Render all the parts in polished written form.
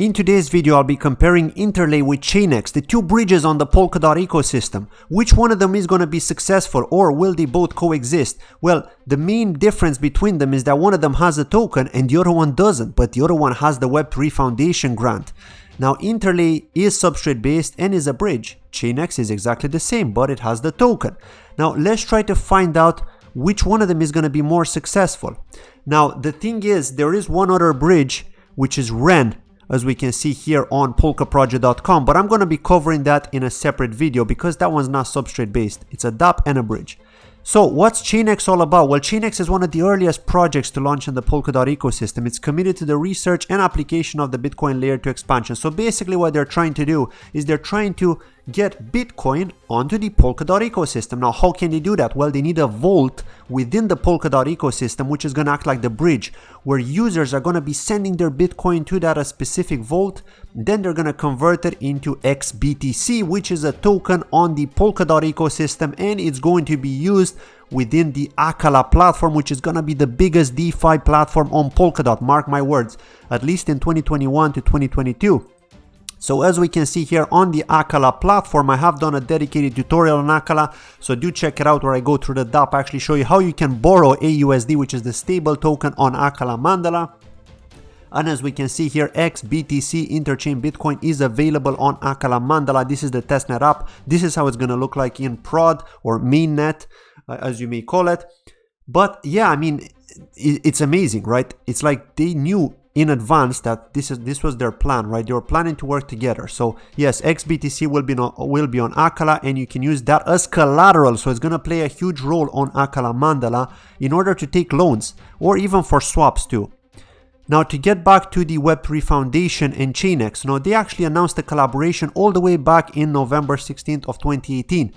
In today's video, I'll be comparing Interlay with ChainX, the two bridges on the Polkadot ecosystem. Which one of them is going to be successful, or will they both coexist? Well, the main difference between them is that one of them has a token and the other one doesn't, but the other one has the Web3 Foundation grant. Now, Interlay is substrate based and is a bridge. ChainX is exactly the same, but it has the token. Now, let's try to find out which one of them is going to be more successful. Now, the thing is, there is one other bridge, which is REN, as we can see here on PolkaProject.com, but I'm going to be covering that in a separate video because that one's not substrate based. It's a dApp and a bridge. So what's ChainX all about? Well, ChainX is one of the earliest projects to launch in the Polkadot ecosystem. It's committed to the research and application of the Bitcoin layer 2 expansion. So basically what they're trying to do is they're trying to get Bitcoin onto the Polkadot ecosystem. Now, how can they do that? Well, they need a vault within the Polkadot ecosystem, which is going to act like the bridge, where users are going to be sending their Bitcoin to that specific vault. Then they're going to convert it into XBTC, which is a token on the Polkadot ecosystem, and it's going to be used within the Akala platform, which is going to be the biggest DeFi platform on Polkadot. Mark my words, at least in 2021 to 2022. So as we can see here on the Akala platform, I have done a dedicated tutorial on Akala, so do check it out where I go through the dApp, actually show you how you can borrow AUSD, which is the stable token on Akala Mandala. And as we can see here, XBTC Interchain Bitcoin is available on Akala Mandala. This is the testnet app. This is how it's going to look like in prod or mainnet, as you may call it. But yeah, I mean, it's amazing, right? It's like they knew in advance that this was their plan, right? They were planning to work together. So yes, XBTC will be on Akala, and you can use that as collateral. So it's going to play a huge role on Akala Mandala in order to take loans or even for swaps too. Now, to get back to the Web3 Foundation and ChainX, now they actually announced a collaboration all the way back in November 16th of 2018.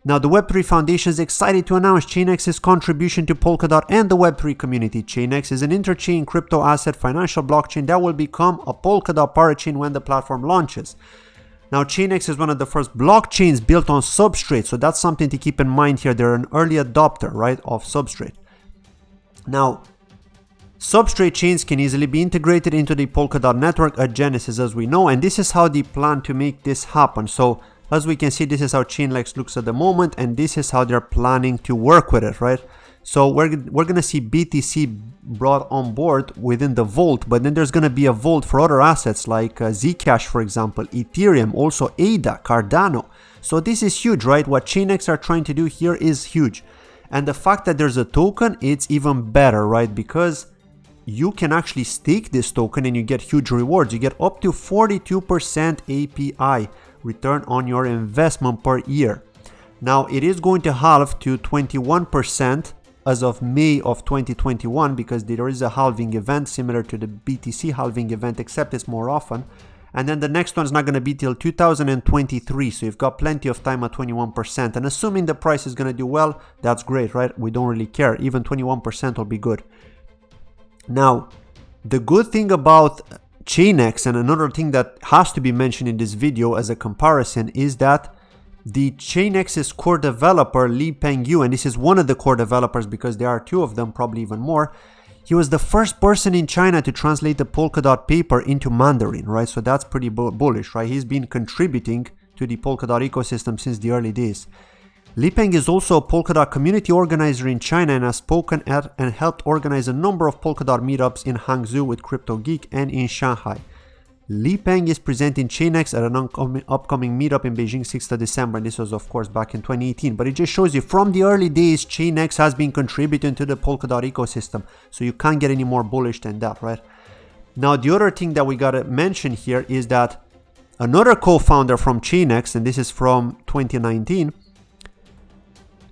Now, the Web3 Foundation is excited to announce ChainX's contribution to Polkadot and the Web3 community. ChainX is an interchain crypto asset financial blockchain that will become a Polkadot parachain when the platform launches. Now, ChainX is one of the first blockchains built on Substrate, so that's something to keep in mind here. They're an early adopter, right, of Substrate. Now, Substrate chains can easily be integrated into the Polkadot network at Genesis, as we know, and this is how they plan to make this happen. So as we can see, this is how ChainX looks at the moment, and this is how they're planning to work with it, right? So we're going to see BTC brought on board within the vault, but then there's going to be a vault for other assets like Zcash, for example, Ethereum, also ADA, Cardano. So this is huge, right? What ChainX are trying to do here is huge. And the fact that there's a token, it's even better, right? Because you can actually stake this token and you get huge rewards. You get up to 42% API return on your investment per year. Now, it is going to halve to 21% as of May of 2021 because there is a halving event similar to the BTC halving event, except it's more often. And then the next one is not going to be till 2023, so you've got plenty of time at 21%. And assuming the price is going to do well, that's great, right? We don't really care. Even 21% will be good. Now, the good thing about ChainX, and another thing that has to be mentioned in this video as a comparison, is that the ChainX's core developer, Lipeng Yu, and this is one of the core developers because there are two of them, probably even more, he was the first person in China to translate the Polkadot paper into Mandarin, right? So that's pretty bullish, right? He's been contributing to the Polkadot ecosystem since the early days. Lipeng is also a Polkadot community organizer in China and has spoken at and helped organize a number of Polkadot meetups in Hangzhou with Crypto Geek and in Shanghai. Lipeng is presenting ChainX at an upcoming meetup in Beijing 6th of December, and this was of course back in 2018, but it just shows you from the early days ChainX has been contributing to the Polkadot ecosystem, so you can't get any more bullish than that, right? Now, the other thing that we gotta mention here is that another co-founder from ChainX, and this is from 2019,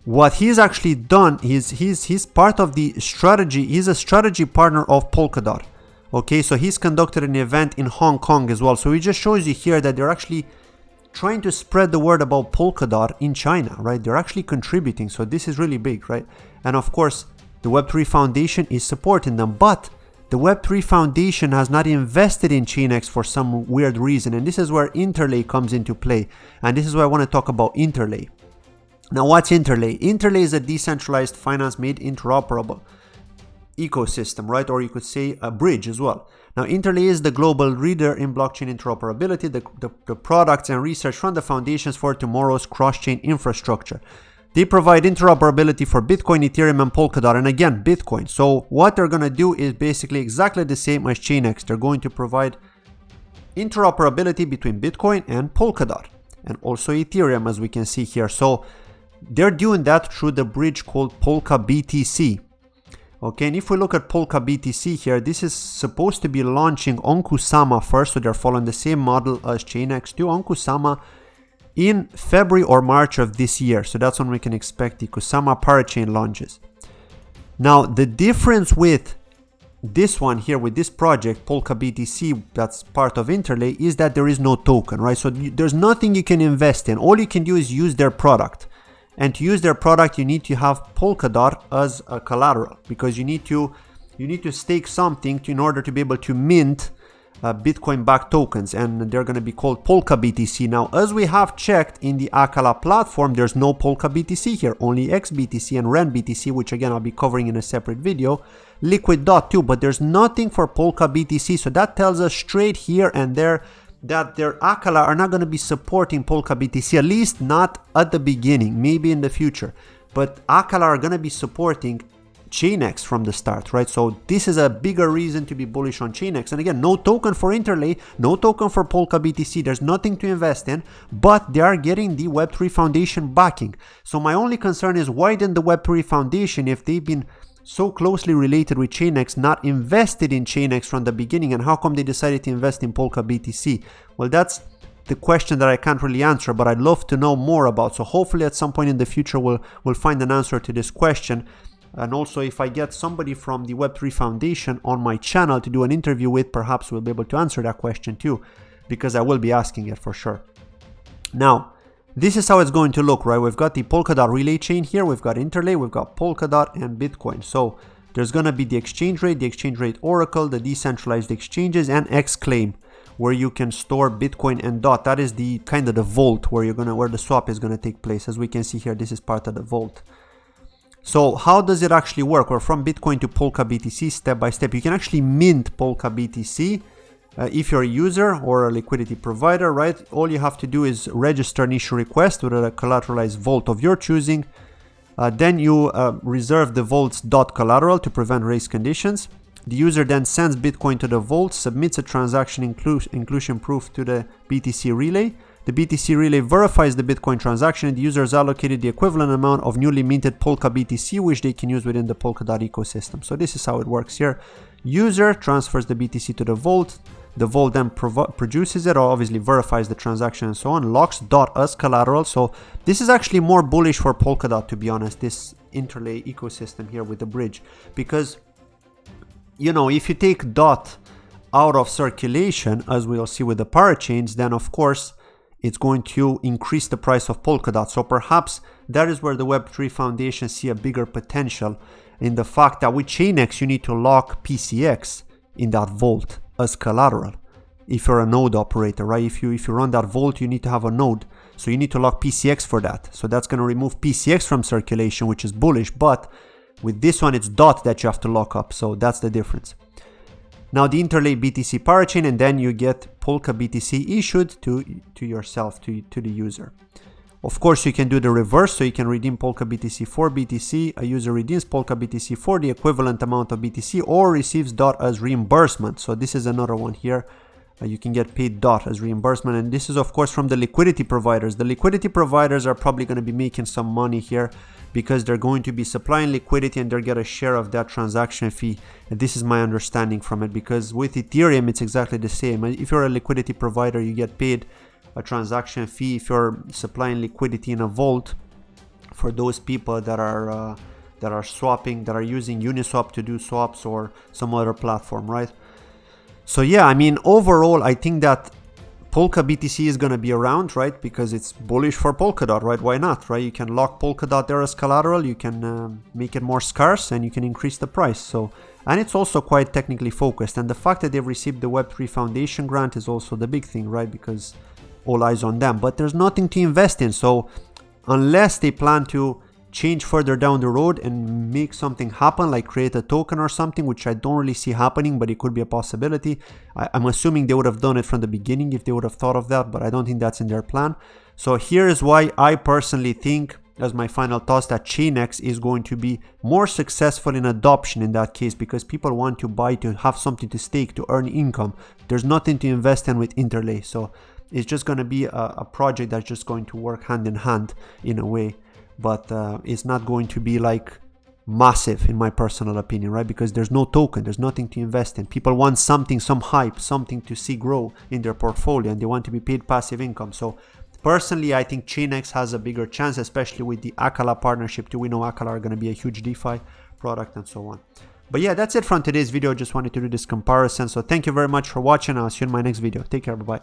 what he's actually done is he's part of the strategy. He's a strategy partner of Polkadot. Okay, so he's conducted an event in Hong Kong as well. So it just shows you here that they're actually trying to spread the word about Polkadot in China, right? They're actually contributing. So this is really big, right? And of course, the Web3 Foundation is supporting them, but the Web3 Foundation has not invested in ChainX for some weird reason. And this is where Interlay comes into play. And this is why I want to talk about Interlay. Now, what's Interlay? Interlay is a decentralized finance made interoperable. ecosystem, right? Or you could say a bridge as well. Now, Interlay is the global leader in blockchain interoperability. The products and research run the foundations for tomorrow's cross-chain infrastructure. They provide interoperability for Bitcoin, Ethereum, and Polkadot, and again, Bitcoin. So what they're going to do is basically exactly the same as ChainX. They're going to provide interoperability between Bitcoin and Polkadot, and also Ethereum, as we can see here. So they're doing that through the bridge called PolkaBTC. Okay, and if we look at PolkaBTC here, this is supposed to be launching on Kusama first, so they're following the same model as ChainX2 on Kusama in February or March of this year. So that's when we can expect the Kusama parachain launches. Now, the difference with this one here, with this project, PolkaBTC, that's part of Interlay, is that there is no token, right? So there's nothing you can invest in. All you can do is use their product. And to use their product, you need to have Polkadot as a collateral, because you need to stake something in order to be able to mint Bitcoin-backed tokens, and they're going to be called PolkaBTC. Now, as we have checked in the Akala platform, there's no PolkaBTC here, only XBTC and RenBTC, which again I'll be covering in a separate video, Liquid.2, but there's nothing for PolkaBTC. So that tells us straight here and there that their Akala are not going to be supporting PolkaBTC, at least not at the beginning, maybe in the future. But Akala are going to be supporting ChainX from the start, right? So this is a bigger reason to be bullish on ChainX. And again, no token for Interlay, no token for PolkaBTC. There's nothing to invest in, but they are getting the Web3 Foundation backing. So my only concern is, why didn't the Web3 Foundation, if they've been so closely related with ChainX, not invested in ChainX from the beginning, and how come they decided to invest in PolkaBTC? Well, that's the question that I can't really answer, but I'd love to know more about. So hopefully at some point in the future we'll find an answer to this question. And also, if I get somebody from the Web3 Foundation on my channel to do an interview with, perhaps we'll be able to answer that question too, because I will be asking it for sure. Now, this is how it's going to look, right? We've got the Polkadot relay chain here, we've got Interlay, we've got Polkadot and Bitcoin. So there's going to be the exchange rate oracle, the decentralized exchanges, and Xclaim, where you can store Bitcoin and DOT. That is the kind of the vault where the swap is going to take place. As we can see here, this is part of the vault. So how does it actually work? Well, from Bitcoin to PolkaBTC, step by step, you can actually mint PolkaBTC. If you're a user or a liquidity provider, right, all you have to do is register an issue request with a collateralized vault of your choosing. Then you reserve the vault's DOT collateral to prevent race conditions. The user then sends Bitcoin to the vault, submits a transaction inclusion proof to the BTC relay. The BTC relay verifies the Bitcoin transaction, and the user is allocated the equivalent amount of newly minted PolkaBTC, which they can use within the Polkadot ecosystem. So this is how it works here. User transfers the BTC to the vault. The vault then produces it, or obviously verifies the transaction and so on, locks DOT as collateral. So this is actually more bullish for Polkadot, to be honest, this Interlay ecosystem here with the bridge. Because, you know, if you take DOT out of circulation, as we'll see with the parachains, then of course it's going to increase the price of Polkadot. So perhaps that is where the Web3 Foundation see a bigger potential, in the fact that with ChainX you need to lock PCX in that vault as collateral if you're a node operator, right? If you run that vault, you need to have a node, so you need to lock PCX for that. So that's going to remove PCX from circulation, which is bullish, but with this one it's DOT that you have to lock up. So that's the difference. Now the Interlay BTC parachain, and then you get PolkaBTC issued to yourself, to the user. Of course, you can do the reverse, so you can redeem PolkaBTC for BTC. A user redeems PolkaBTC for the equivalent amount of BTC or receives DOT as reimbursement. So this is another one here. You can get paid DOT as reimbursement, and this is of course from the liquidity providers. The liquidity providers are probably going to be making some money here, because they're going to be supplying liquidity and they'll get a share of that transaction fee. And this is my understanding from it, because with Ethereum it's exactly the same. If you're a liquidity provider, you get paid a transaction fee if you're supplying liquidity in a vault for those people that are swapping, that are using Uniswap to do swaps or some other platform, right? So yeah, I mean, overall I think that PolkaBTC is going to be around, right? Because it's bullish for Polkadot, right? Why not, right? You can lock Polkadot there as collateral, you can make it more scarce, and you can increase the price. So, and it's also quite technically focused, and the fact that they've received the Web3 Foundation grant is also the big thing, right? Because all eyes on them, but there's nothing to invest in. So unless they plan to change further down the road and make something happen, like create a token or something, which I don't really see happening, but it could be a possibility. I'm assuming they would have done it from the beginning if they would have thought of that, but I don't think that's in their plan. So here is why I personally think, as my final thoughts, that ChainX is going to be more successful in adoption in that case, because people want to buy to have something to stake, to earn income. There's nothing to invest in with Interlay, so it's just going to be a project that's just going to work hand in hand in a way, but it's not going to be like massive in my personal opinion, right? Because there's no token, there's nothing to invest in. People want something, some hype, something to see grow in their portfolio, and they want to be paid passive income. So personally, I think ChainX has a bigger chance, especially with the Akala partnership too. We know Akala are going to be a huge DeFi product and so on. But yeah, that's it from today's video. Just wanted to do this comparison. So thank you very much for watching. I'll see you in my next video. Take care. Bye-bye.